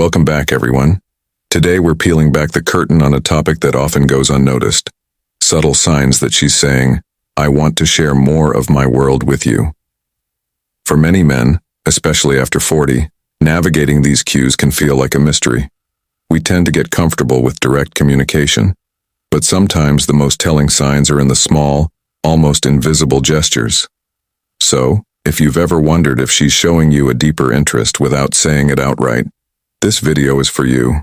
Welcome back, everyone. Today we're peeling back the curtain on a topic that often goes unnoticed. Subtle signs that she's saying, "I want to share more of my world with you." For many men, especially after 40, navigating these cues can feel like a mystery. We tend to get comfortable with direct communication, but sometimes the most telling signs are in the small, almost invisible gestures. So, if you've ever wondered if she's showing you a deeper interest without saying it outright, this video is for you.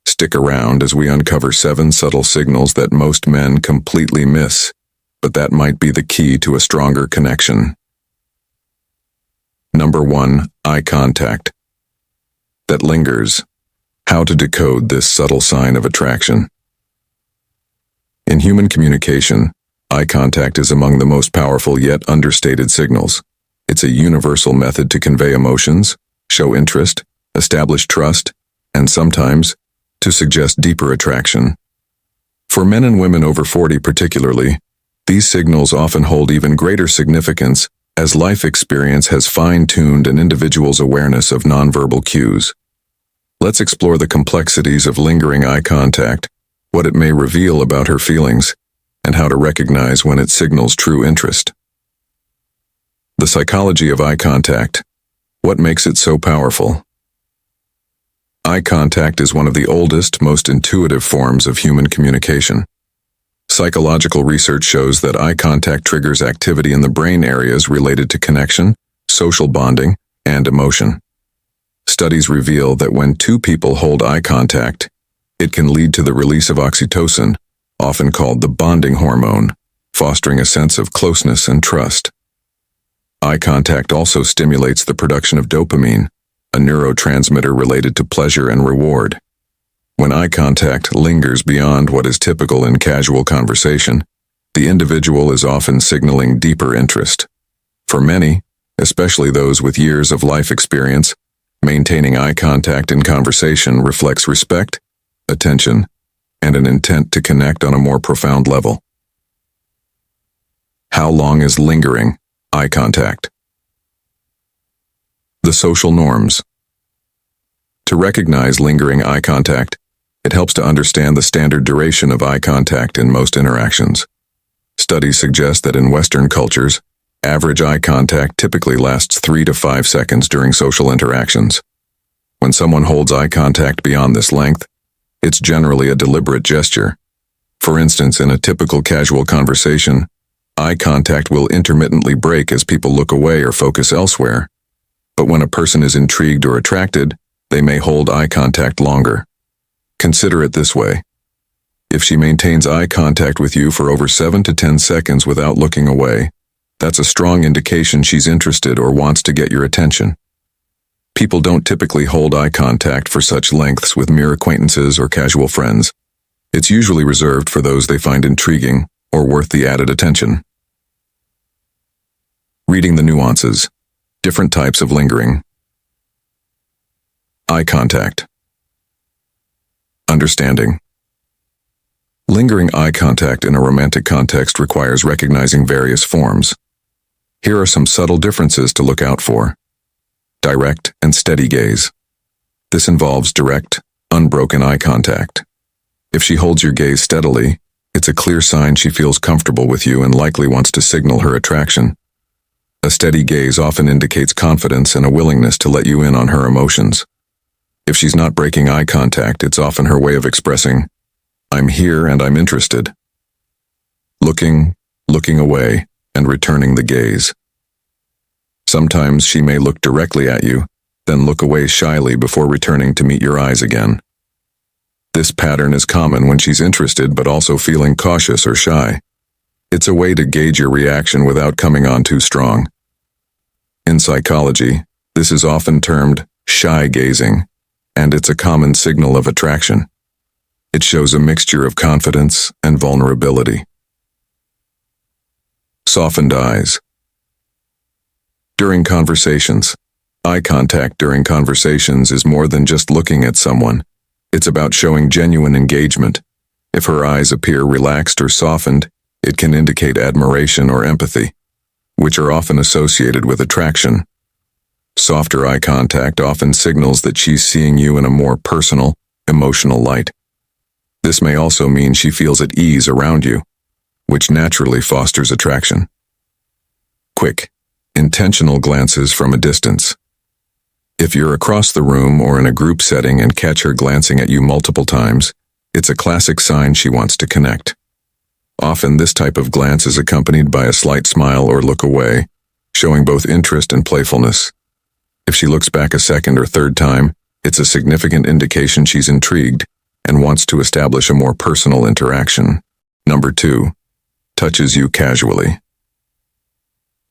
Stick around as we uncover 7 subtle signals that most men completely miss, but that might be the key to a stronger connection. Number 1, eye contact. That lingers. How to decode this subtle sign of attraction. In human communication, eye contact is among the most powerful yet understated signals. It's a universal method to convey emotions, show interest, establish trust, and sometimes, to suggest deeper attraction. For men and women over 40 particularly, these signals often hold even greater significance as life experience has fine-tuned an individual's awareness of nonverbal cues. Let's explore the complexities of lingering eye contact, what it may reveal about her feelings, and how to recognize when it signals true interest. The psychology of eye contact. What makes it so powerful? Eye contact is one of the oldest, most intuitive forms of human communication. Psychological research shows that eye contact triggers activity in the brain areas related to connection, social bonding, and emotion. Studies reveal that when 2 people hold eye contact, it can lead to the release of oxytocin, often called the bonding hormone, fostering a sense of closeness and trust. Eye contact also stimulates the production of dopamine, a neurotransmitter related to pleasure and reward. When eye contact lingers beyond what is typical in casual conversation, the individual is often signaling deeper interest. For many, especially those with years of life experience, maintaining eye contact in conversation reflects respect, attention, and an intent to connect on a more profound level. How long is lingering eye contact? The social norms. To recognize lingering eye contact, it helps to understand the standard duration of eye contact in most interactions. Studies suggest that in Western cultures, average eye contact typically lasts 3 to 5 seconds during social interactions. When someone holds eye contact beyond this length, it's generally a deliberate gesture. For instance, in a typical casual conversation, eye contact will intermittently break as people look away or focus elsewhere. But when a person is intrigued or attracted, they may hold eye contact longer. Consider it this way. If she maintains eye contact with you for over 7 to 10 seconds without looking away, that's a strong indication she's interested or wants to get your attention. People don't typically hold eye contact for such lengths with mere acquaintances or casual friends. It's usually reserved for those they find intriguing or worth the added attention. Reading the nuances. Different types of lingering. Eye contact. Understanding. Lingering eye contact in a romantic context requires recognizing various forms. Here are some subtle differences to look out for. Direct and steady gaze. This involves direct, unbroken eye contact. If she holds your gaze steadily, it's a clear sign she feels comfortable with you and likely wants to signal her attraction. A steady gaze often indicates confidence and a willingness to let you in on her emotions. If she's not breaking eye contact, it's often her way of expressing, "I'm here and I'm interested." Looking away, and returning the gaze. Sometimes she may look directly at you, then look away shyly before returning to meet your eyes again. This pattern is common when she's interested but also feeling cautious or shy. It's a way to gauge your reaction without coming on too strong. In psychology, this is often termed shy gazing, and it's a common signal of attraction. It shows a mixture of confidence and vulnerability. Softened eyes. During conversations. Eye contact during conversations is more than just looking at someone. It's about showing genuine engagement. If her eyes appear relaxed or softened, it can indicate admiration or empathy, which are often associated with attraction. Softer eye contact often signals that she's seeing you in a more personal, emotional light. This may also mean she feels at ease around you, which naturally fosters attraction. Quick, intentional glances from a distance. If you're across the room or in a group setting and catch her glancing at you multiple times, it's a classic sign she wants to connect. Often this type of glance is accompanied by a slight smile or look away, showing both interest and playfulness. If she looks back a second or third time, it's a significant indication she's intrigued and wants to establish a more personal interaction. Number 2, touches you casually.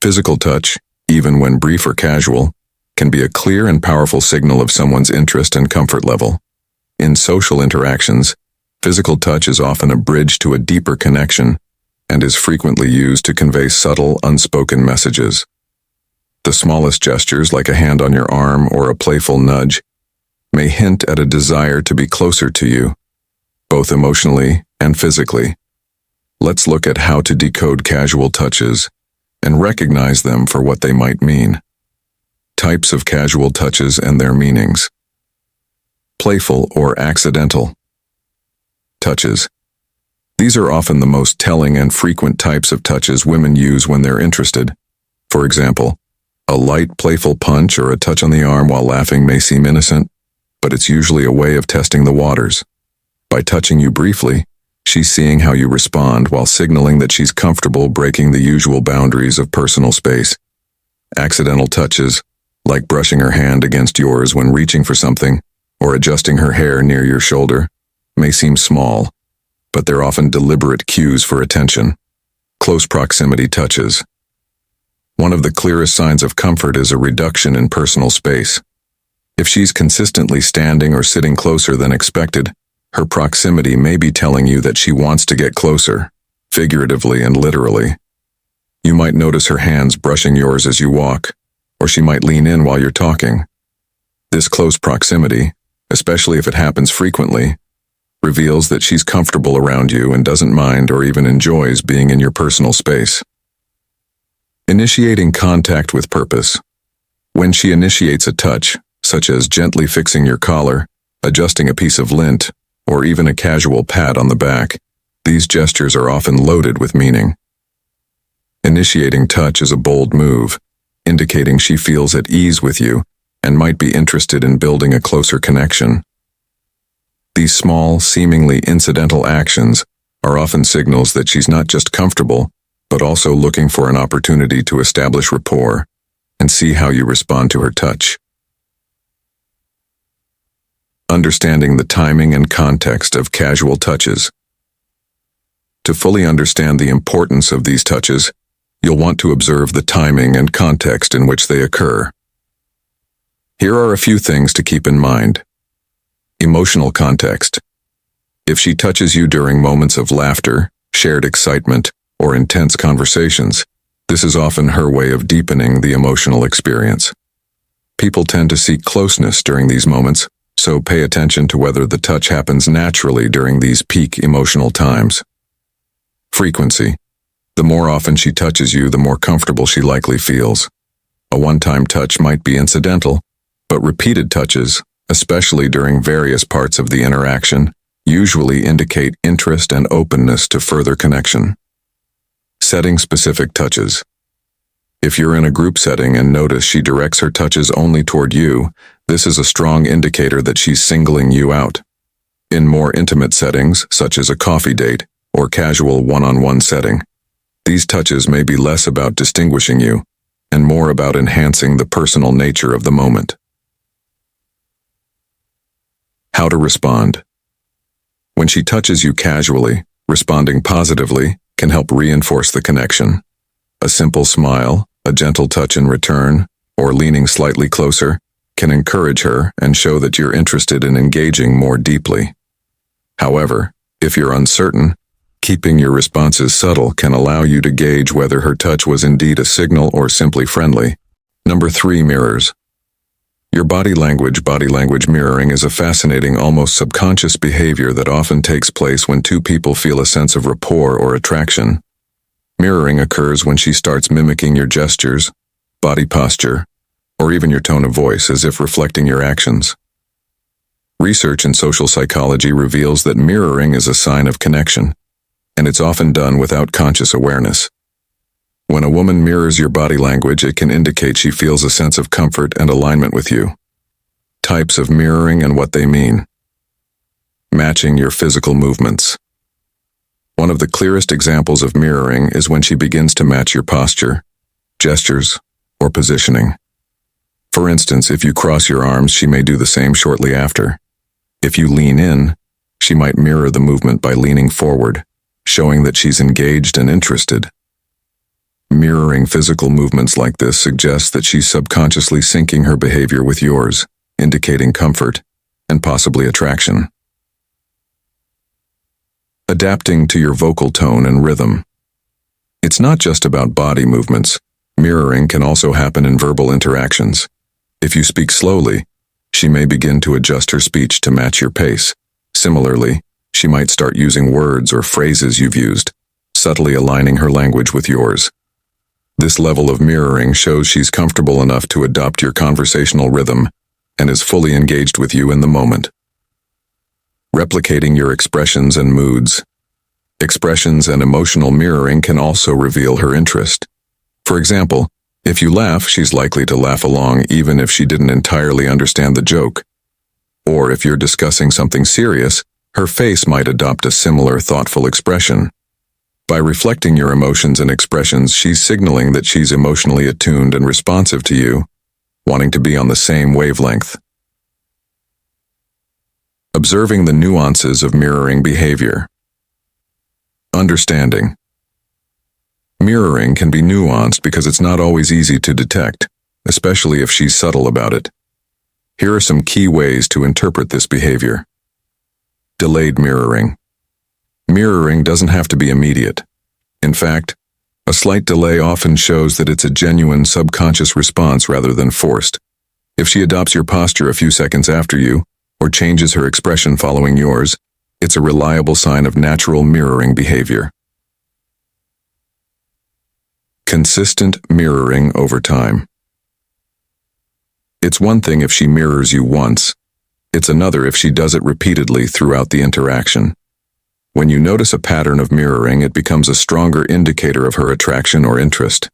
Physical touch, even when brief or casual, can be a clear and powerful signal of someone's interest and comfort level. In social interactions, physical touch is often a bridge to a deeper connection and is frequently used to convey subtle, unspoken messages. The smallest gestures, like a hand on your arm or a playful nudge, may hint at a desire to be closer to you, both emotionally and physically. Let's look at how to decode casual touches and recognize them for what they might mean. Types of casual touches and their meanings. Playful or accidental touches. These are often the most telling and frequent types of touches women use when they're interested. For example, a light, playful punch or a touch on the arm while laughing may seem innocent, but it's usually a way of testing the waters. By touching you briefly, she's seeing how you respond while signaling that she's comfortable breaking the usual boundaries of personal space. Accidental touches, like brushing her hand against yours when reaching for something or adjusting her hair near your shoulder, may seem small, but they're often deliberate cues for attention. Close proximity touches. One of the clearest signs of comfort is a reduction in personal space. If she's consistently standing or sitting closer than expected, her proximity may be telling you that she wants to get closer, figuratively and literally. You might notice her hands brushing yours as you walk, or she might lean in while you're talking. This close proximity, especially if it happens frequently, reveals that she's comfortable around you and doesn't mind or even enjoys being in your personal space. Initiating contact with purpose. When she initiates a touch, such as gently fixing your collar, adjusting a piece of lint, or even a casual pat on the back, these gestures are often loaded with meaning. Initiating touch is a bold move, indicating she feels at ease with you and might be interested in building a closer connection. These small, seemingly incidental actions are often signals that she's not just comfortable, but also looking for an opportunity to establish rapport and see how you respond to her touch. Understanding the timing and context of casual touches. To fully understand the importance of these touches, you'll want to observe the timing and context in which they occur. Here are a few things to keep in mind. Emotional context. If she touches you during moments of laughter, shared excitement, or intense conversations, this is often her way of deepening the emotional experience. People tend to seek closeness during these moments, so pay attention to whether the touch happens naturally during these peak emotional times. Frequency. The more often she touches you, the more comfortable she likely feels. A one-time touch might be incidental, but repeated touches, especially during various parts of the interaction, usually indicate interest and openness to further connection. Setting specific touches. If you're in a group setting and notice she directs her touches only toward you, this is a strong indicator that she's singling you out. In more intimate settings, such as a coffee date or casual one-on-one setting, these touches may be less about distinguishing you and more about enhancing the personal nature of the moment. How to respond. When she touches you casually, responding positively can help reinforce the connection. A simple smile, a gentle touch in return, or leaning slightly closer can encourage her and show that you're interested in engaging more deeply. However, if you're uncertain, keeping your responses subtle can allow you to gauge whether her touch was indeed a signal or simply friendly. Number 3, mirrors. Your body language mirroring is a fascinating, almost subconscious behavior that often takes place when two people feel a sense of rapport or attraction. Mirroring occurs when she starts mimicking your gestures, body posture, or even your tone of voice, as if reflecting your actions. Research in social psychology reveals that mirroring is a sign of connection, and it's often done without conscious awareness. When a woman mirrors your body language, it can indicate she feels a sense of comfort and alignment with you. Types of mirroring and what they mean. Matching your physical movements. One of the clearest examples of mirroring is when she begins to match your posture, gestures, or positioning. For instance, if you cross your arms, she may do the same shortly after. If you lean in, she might mirror the movement by leaning forward, showing that she's engaged and interested. Mirroring physical movements like this suggests that she's subconsciously syncing her behavior with yours, indicating comfort and possibly attraction. Adapting to your vocal tone and rhythm. It's not just about body movements. Mirroring can also happen in verbal interactions. If you speak slowly, she may begin to adjust her speech to match your pace. Similarly, she might start using words or phrases you've used, subtly aligning her language with yours. This level of mirroring shows she's comfortable enough to adopt your conversational rhythm and is fully engaged with you in the moment. Replicating your expressions and moods. Expressions and emotional mirroring can also reveal her interest. For example, if you laugh, she's likely to laugh along even if she didn't entirely understand the joke. Or if you're discussing something serious, her face might adopt a similar thoughtful expression. By reflecting your emotions and expressions, she's signaling that she's emotionally attuned and responsive to you, wanting to be on the same wavelength. Observing the nuances of mirroring behavior. Understanding. Mirroring can be nuanced because it's not always easy to detect, especially if she's subtle about it. Here are some key ways to interpret this behavior. Delayed mirroring. Mirroring doesn't have to be immediate. In fact, a slight delay often shows that it's a genuine subconscious response rather than forced. If she adopts your posture a few seconds after you, or changes her expression following yours, it's a reliable sign of natural mirroring behavior. Consistent mirroring over time. It's one thing if she mirrors you once. It's another if she does it repeatedly throughout the interaction. When you notice a pattern of mirroring, it becomes a stronger indicator of her attraction or interest.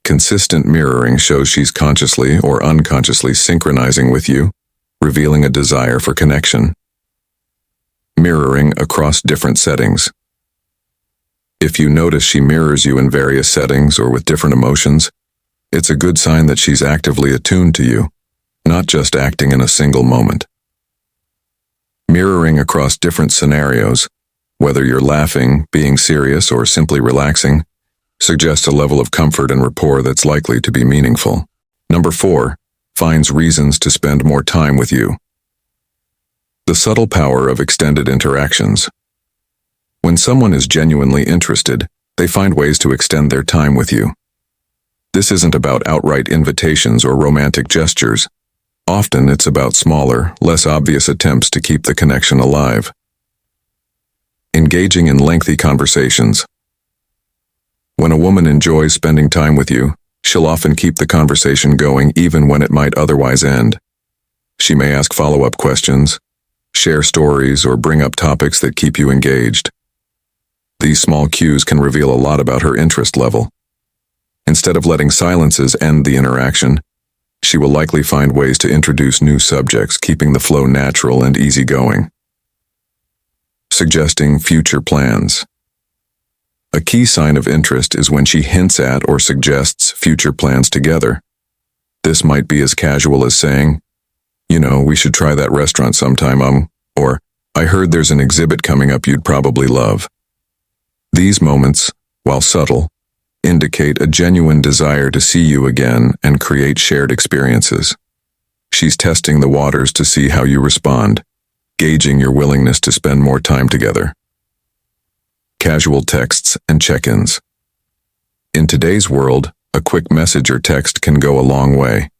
Consistent mirroring shows she's consciously or unconsciously synchronizing with you, revealing a desire for connection. Mirroring across different settings. If you notice she mirrors you in various settings or with different emotions, it's a good sign that she's actively attuned to you, not just acting in a single moment. Mirroring across different scenarios, whether you're laughing, being serious, or simply relaxing, suggests a level of comfort and rapport that's likely to be meaningful. Number 4, finds reasons to spend more time with you. The subtle power of extended interactions. When someone is genuinely interested, they find ways to extend their time with you. This isn't about outright invitations or romantic gestures. Often it's about smaller, less obvious attempts to keep the connection alive. Engaging in lengthy conversations. When a woman enjoys spending time with you, she'll often keep the conversation going even when it might otherwise end. She may ask follow-up questions, share stories, or bring up topics that keep you engaged. These small cues can reveal a lot about her interest level. Instead of letting silences end the interaction, she will likely find ways to introduce new subjects, keeping the flow natural and easygoing. Suggesting future plans. A key sign of interest is when she hints at or suggests future plans together. This might be as casual as saying, we should try that restaurant sometime, or, I heard there's an exhibit coming up you'd probably love. These moments, while subtle, indicate a genuine desire to see you again and create shared experiences. She's testing the waters to see how you respond, gauging your willingness to spend more time together. Casual texts and check-ins. In today's world, a quick message or text can go a long way.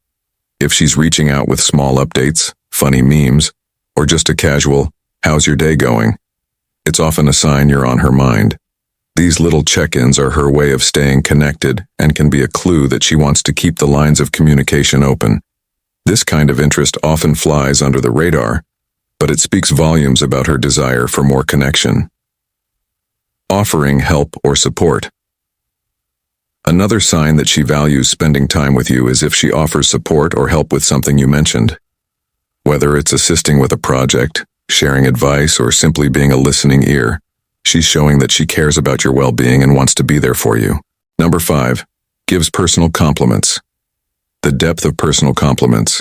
If she's reaching out with small updates, funny memes, or just a casual, "How's your day going?" it's often a sign you're on her mind. These little check-ins are her way of staying connected and can be a clue that she wants to keep the lines of communication open. This kind of interest often flies under the radar, but it speaks volumes about her desire for more connection. Offering help or support. Another sign that she values spending time with you is if she offers support or help with something you mentioned. Whether it's assisting with a project, sharing advice, or simply being a listening ear, she's showing that she cares about your well-being and wants to be there for you. Number 5. Gives personal compliments. The depth of personal compliments.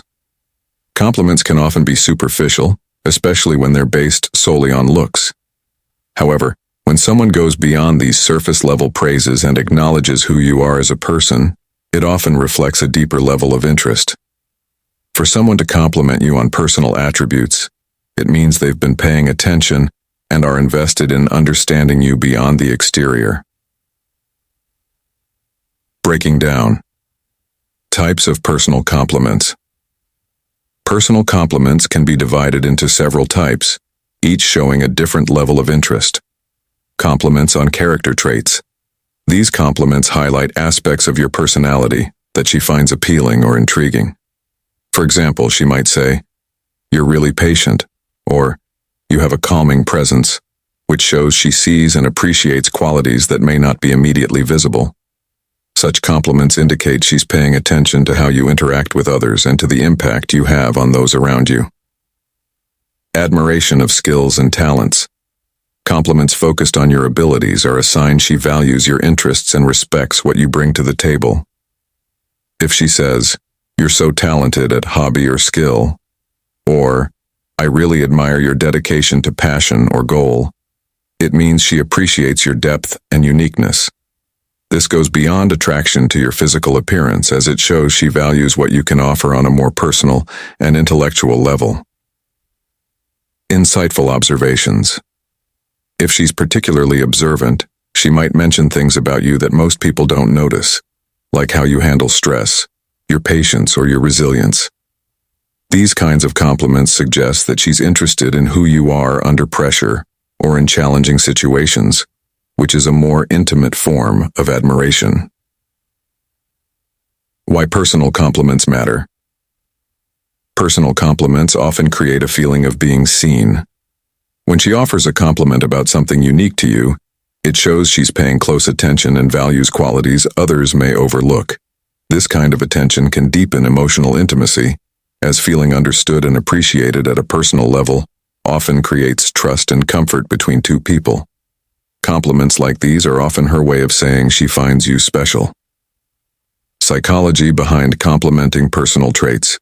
Compliments can often be superficial, especially when they're based solely on looks. However, when someone goes beyond these surface-level praises and acknowledges who you are as a person, it often reflects a deeper level of interest. For someone to compliment you on personal attributes, it means they've been paying attention and are invested in understanding you beyond the exterior. Breaking down. Types of personal compliments. Personal compliments can be divided into several types, each showing a different level of interest. Compliments on character traits. These compliments highlight aspects of your personality that she finds appealing or intriguing. For example, she might say, "You're really patient," or "You have a calming presence," which shows she sees and appreciates qualities that may not be immediately visible. Such compliments indicate she's paying attention to how you interact with others and to the impact you have on those around you. Admiration of skills and talents. Compliments focused on your abilities are a sign she values your interests and respects what you bring to the table. If she says, "You're so talented at hobby or skill," or "I really admire your dedication to passion or goal," it means she appreciates your depth and uniqueness. This goes beyond attraction to your physical appearance, as it shows she values what you can offer on a more personal and intellectual level. Insightful observations. If she's particularly observant, she might mention things about you that most people don't notice, like how you handle stress, your patience, or your resilience. These kinds of compliments suggest that she's interested in who you are under pressure or in challenging situations, which is a more intimate form of admiration. Why personal compliments matter. Personal compliments often create a feeling of being seen. When she offers a compliment about something unique to you, it shows she's paying close attention and values qualities others may overlook. This kind of attention can deepen emotional intimacy, as feeling understood and appreciated at a personal level often creates trust and comfort between two people. Compliments like these are often her way of saying she finds you special. Psychology behind complimenting personal traits.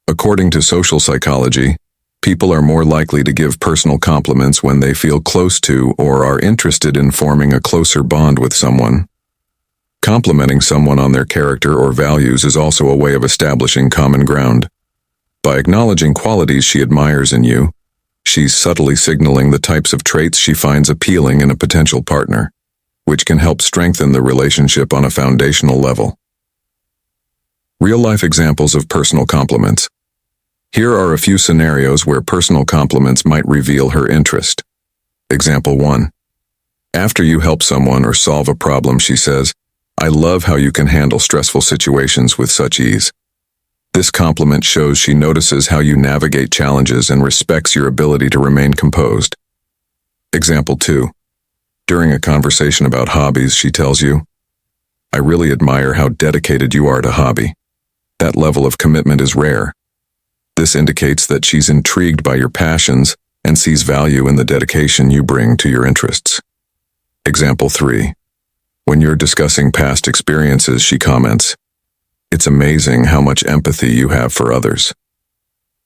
According to social psychology, people are more likely to give personal compliments when they feel close to or are interested in forming a closer bond with someone. Complimenting someone on their character or values is also a way of establishing common ground. By acknowledging qualities she admires in you, she's subtly signaling the types of traits she finds appealing in a potential partner, which can help strengthen the relationship on a foundational level. Real-life examples of personal compliments. Here are a few scenarios where personal compliments might reveal her interest. Example 1. After you help someone or solve a problem, she says, "I love how you can handle stressful situations with such ease." This compliment shows she notices how you navigate challenges and respects your ability to remain composed. Example 2. During a conversation about hobbies, she tells you, "I really admire how dedicated you are to hobby. That level of commitment is rare." This indicates that she's intrigued by your passions and sees value in the dedication you bring to your interests. Example 3. When you're discussing past experiences, she comments, "It's amazing how much empathy you have for others."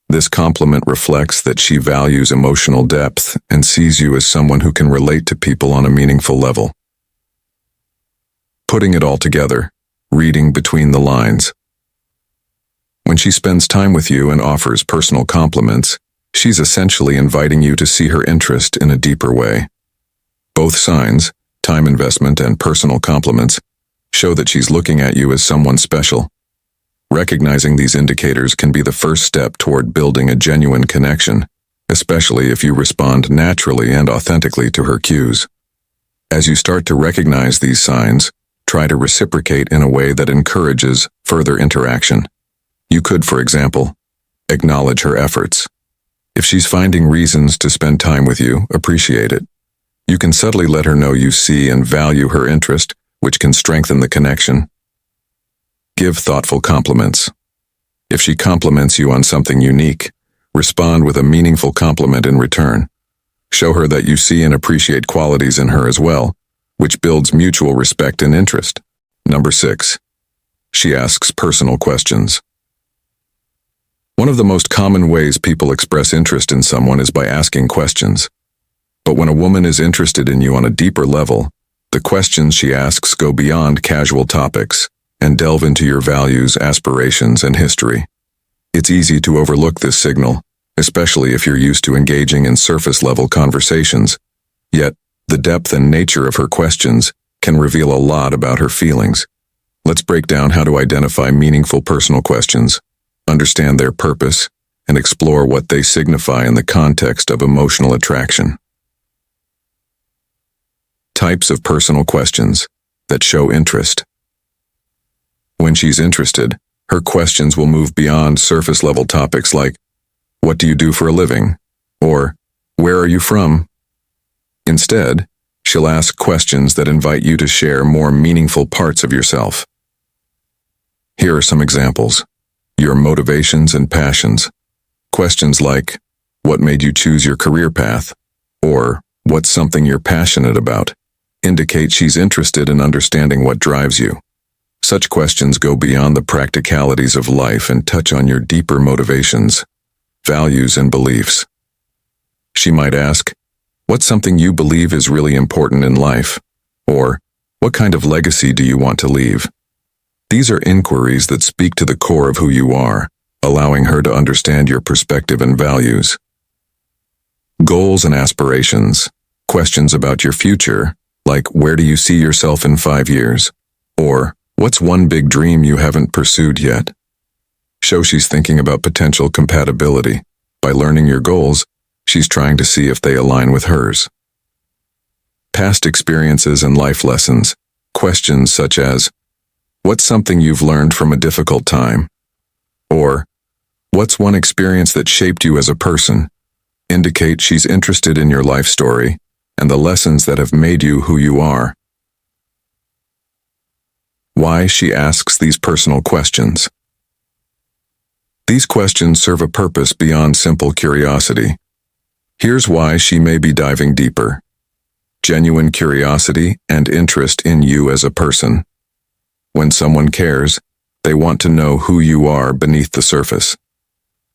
This compliment reflects that she values emotional depth and sees you as someone who can relate to people on a meaningful level. Putting it all together, reading between the lines. When she spends time with you and offers personal compliments, she's essentially inviting you to see her interest in a deeper way. Both signs, time investment and personal compliments, show that she's looking at you as someone special. Recognizing these indicators can be the first step toward building a genuine connection, especially if you respond naturally and authentically to her cues. As you start to recognize these signs, try to reciprocate in a way that encourages further interaction. You could, for example, acknowledge her efforts. If she's finding reasons to spend time with you, appreciate it. You can subtly let her know you see and value her interest, which can strengthen the connection. Give thoughtful compliments. If she compliments you on something unique, respond with a meaningful compliment in return. Show her that you see and appreciate qualities in her as well, which builds mutual respect and interest. Number 6. She asks personal questions. One of the most common ways people express interest in someone is by asking questions. But when a woman is interested in you on a deeper level, the questions she asks go beyond casual topics and delve into your values, aspirations, and history. It's easy to overlook this signal, especially if you're used to engaging in surface-level conversations. Yet, the depth and nature of her questions can reveal a lot about her feelings. Let's break down how to identify meaningful personal questions, understand their purpose, and explore what they signify in the context of emotional attraction. Types of personal questions that show interest. When she's interested, her questions will move beyond surface-level topics like, "What do you do for a living?" or "Where are you from?" Instead, she'll ask questions that invite you to share more meaningful parts of yourself. Here are some examples. Your motivations and passions. Questions like, "What made you choose your career path?" or "What's something you're passionate about?" indicate she's interested in understanding what drives you. Such questions go beyond the practicalities of life and touch on your deeper motivations, values, and beliefs. She might ask, "What's something you believe is really important in life?" or "What kind of legacy do you want to leave?" These are inquiries that speak to the core of who you are, allowing her to understand your perspective and values. Goals and aspirations. Questions about your future, like "Where do you see yourself in 5 years?" or "What's one big dream you haven't pursued yet?" Show she's thinking about potential compatibility. By learning your goals, she's trying to see if they align with hers. Past experiences and life lessons. Questions such as, "What's something you've learned from a difficult time?" or "What's one experience that shaped you as a person?" indicate she's interested in your life story and the lessons that have made you who you are. Why she asks these personal questions. These questions serve a purpose beyond simple curiosity. Here's why she may be diving deeper. Genuine curiosity and interest in you as a person. When someone cares, they want to know who you are beneath the surface.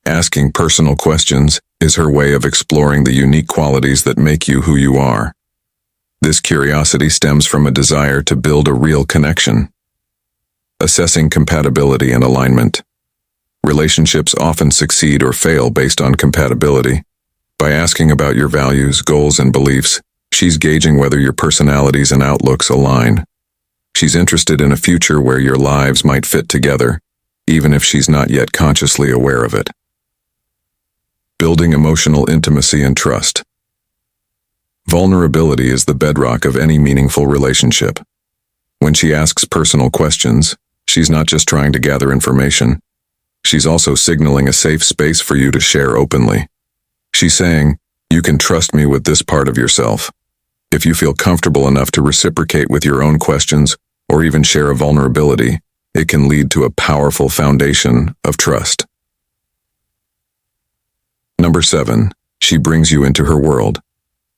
Asking personal questions is her way of exploring the unique qualities that make you who you are. This curiosity stems from a desire to build a real connection. Assessing compatibility and alignment. Relationships often succeed or fail based on compatibility. By asking about your values, goals, and beliefs, she's gauging whether your personalities and outlooks align. She's interested in a future where your lives might fit together, even if she's not yet consciously aware of it. Building emotional intimacy and trust. Vulnerability is the bedrock of any meaningful relationship. When she asks personal questions, she's not just trying to gather information. She's also signaling a safe space for you to share openly. She's saying, "You can trust me with this part of yourself." If you feel comfortable enough to reciprocate with your own questions or even share a vulnerability, it can lead to a powerful foundation of trust. Number 7, she brings you into her world.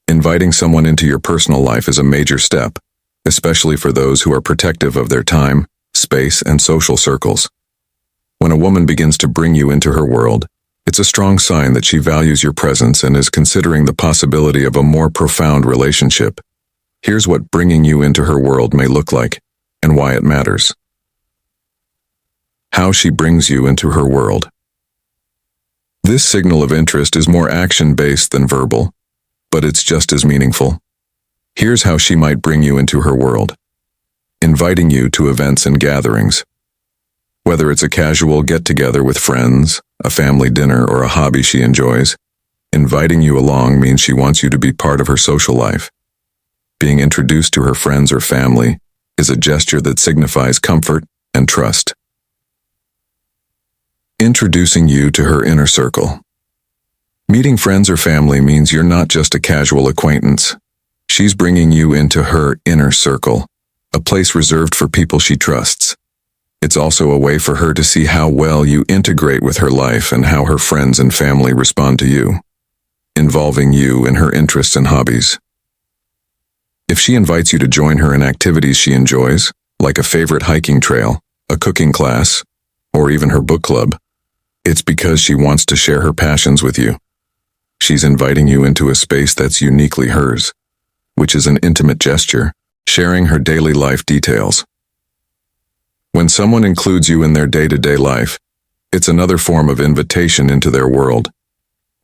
Inviting someone into your personal life is a major step, especially for those who are protective of their time, space, and social circles. When a woman begins to bring you into her world, it's a strong sign that she values your presence and is considering the possibility of a more profound relationship. Here's what bringing you into her world may look like, and why it matters. How she brings you into her world. This signal of interest is more action-based than verbal, but it's just as meaningful. Here's how she might bring you into her world. Inviting you to events and gatherings. Whether it's a casual get-together with friends, a family dinner, or a hobby she enjoys, inviting you along means she wants you to be part of her social life. Being introduced to her friends or family is a gesture that signifies comfort and trust. Introducing you to her inner circle. Meeting friends or family means you're not just a casual acquaintance. She's bringing you into her inner circle, a place reserved for people she trusts. It's also a way for her to see how well you integrate with her life and how her friends and family respond to you, involving you in her interests and hobbies. If she invites you to join her in activities she enjoys, like a favorite hiking trail, a cooking class, or even her book club, it's because she wants to share her passions with you. She's inviting you into a space that's uniquely hers, which is an intimate gesture, sharing her daily life details. When someone includes you in their day-to-day life, it's another form of invitation into their world.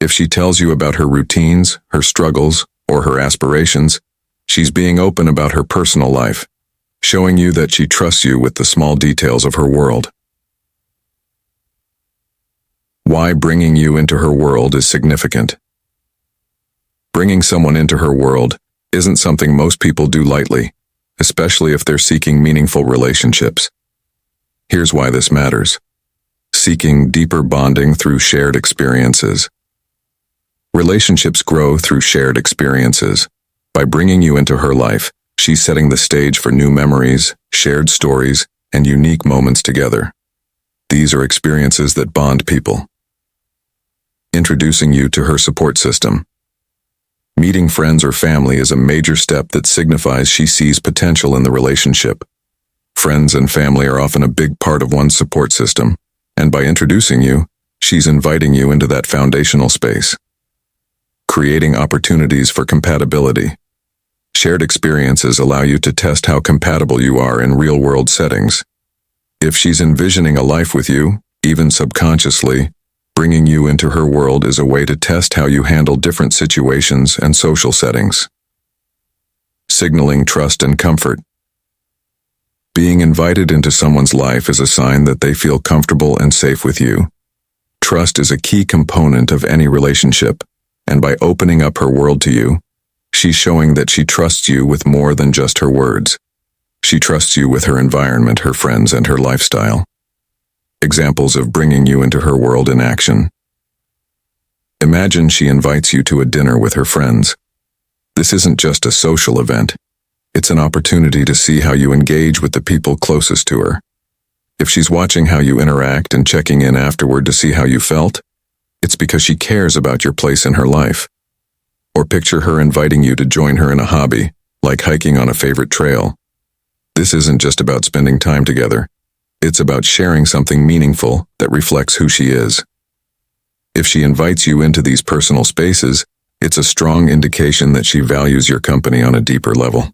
If she tells you about her routines, her struggles, or her aspirations, she's being open about her personal life, showing you that she trusts you with the small details of her world. Why bringing you into her world is significant. Bringing someone into her world isn't something most people do lightly, especially if they're seeking meaningful relationships. Here's why this matters. Seeking deeper bonding through shared experiences. Relationships grow through shared experiences. By bringing you into her life, she's setting the stage for new memories, shared stories, and unique moments together. These are experiences that bond people. Introducing you to her support system. Meeting friends or family is a major step that signifies she sees potential in the relationship. Friends and family are often a big part of one's support system, and by introducing you, she's inviting you into that foundational space. Creating opportunities for compatibility. Shared experiences allow you to test how compatible you are in real-world settings. If she's envisioning a life with you, even subconsciously, bringing you into her world is a way to test how you handle different situations and social settings. Signaling trust and comfort. Being invited into someone's life is a sign that they feel comfortable and safe with you. Trust is a key component of any relationship, and by opening up her world to you, she's showing that she trusts you with more than just her words. She trusts you with her environment, her friends, and her lifestyle. Examples of bringing you into her world in action. Imagine she invites you to a dinner with her friends. This isn't just a social event. It's an opportunity to see how you engage with the people closest to her. If she's watching how you interact and checking in afterward to see how you felt, it's because she cares about your place in her life. Or picture her inviting you to join her in a hobby, like hiking on a favorite trail. This isn't just about spending time together. It's about sharing something meaningful that reflects who she is. If she invites you into these personal spaces, it's a strong indication that she values your company on a deeper level.